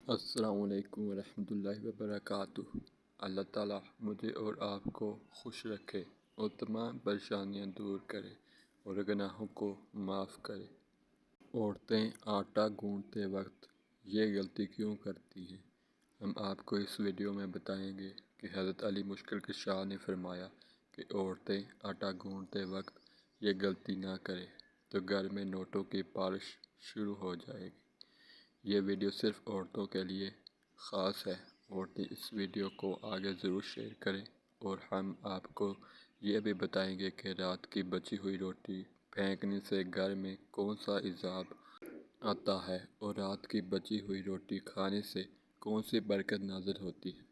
السلام علیکم ورحمۃ اللہ وبرکاتہ۔ اللہ تعالیٰ مجھے اور آپ کو خوش رکھے اور تمام پریشانیاں دور کرے اور گناہوں کو معاف کرے۔ عورتیں آٹا گوندتے وقت یہ غلطی کیوں کرتی ہیں؟ ہم آپ کو اس ویڈیو میں بتائیں گے کہ حضرت علی مشکل کشا نے فرمایا کہ عورتیں آٹا گوندتے وقت یہ غلطی نہ کریں تو گھر میں نوٹوں کی بارش شروع ہو جائے گی۔ یہ ویڈیو صرف عورتوں کے لیے خاص ہے۔ عورتیں اس ویڈیو کو آگے ضرور شیئر کریں اور ہم آپ کو یہ بھی بتائیں گے کہ رات کی بچی ہوئی روٹی پھینکنے سے گھر میں کون سا عذاب آتا ہے اور رات کی بچی ہوئی روٹی کھانے سے کون سی برکت نازل ہوتی ہے۔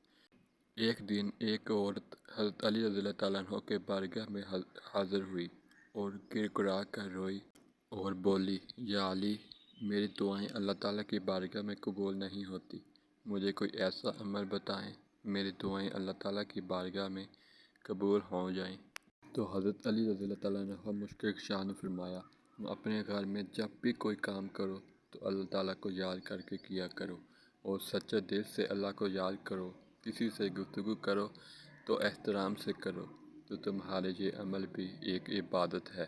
ایک دن ایک عورت حضرت علی رضی اللہ تعالیٰ عنہ کے بارگاہ میں حاضر ہوئی اور گر گڑا کر روئی اور بولی، یا علی، میری دعائیں اللہ تعالیٰ کی بارگاہ میں قبول نہیں ہوتی، مجھے کوئی ایسا عمل بتائیں میری دعائیں اللہ تعالیٰ کی بارگاہ میں قبول ہو جائیں۔ تو حضرت علی رضی اللہ تعالیٰ عنہ مشکل کشا نے فرمایا، تم اپنے گھر میں جب بھی کوئی کام کرو تو اللہ تعالیٰ کو یاد کر کے کیا کرو اور سچے دل سے اللہ کو یاد کرو۔ کسی سے گفتگو کرو تو احترام سے کرو، تو تمہارے یہ عمل بھی ایک عبادت ہے۔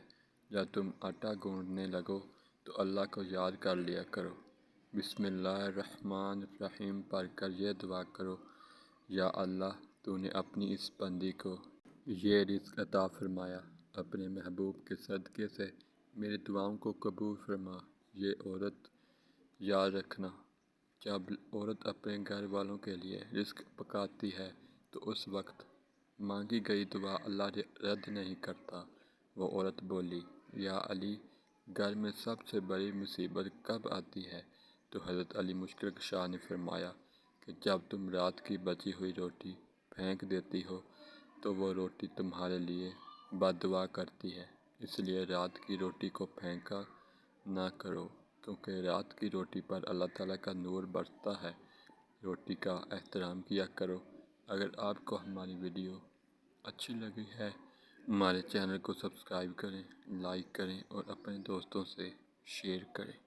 جب تم آٹا گوندنے لگو تو اللہ کو یاد کر لیا کرو۔ بسم اللہ الرحمن الرحیم پڑھ کر یہ دعا کرو، یا اللہ، تو نے اپنی اس بندی کو یہ رزق عطا فرمایا، اپنے محبوب کے صدقے سے میری دعاؤں کو قبول فرما۔ یہ عورت یاد رکھنا، جب عورت اپنے گھر والوں کے لیے رزق پکاتی ہے تو اس وقت مانگی گئی دعا اللہ رد نہیں کرتا۔ وہ عورت بولی، یا علی، گھر میں سب سے بڑی مصیبت کب آتی ہے؟ تو حضرت علی مشکل کشا نے فرمایا کہ جب تم رات کی بچی ہوئی روٹی پھینک دیتی ہو تو وہ روٹی تمہارے لیے بد دعا کرتی ہے، اس لیے رات کی روٹی کو پھینکا نہ کرو، کیونکہ رات کی روٹی پر اللہ تعالیٰ کا نور برستا ہے۔ روٹی کا احترام کیا کرو۔ اگر آپ کو ہماری ویڈیو اچھی لگی ہے ہمارے چینل کو سبسکرائب کریں، لائک کریں اور اپنے دوستوں سے شیئر کریں۔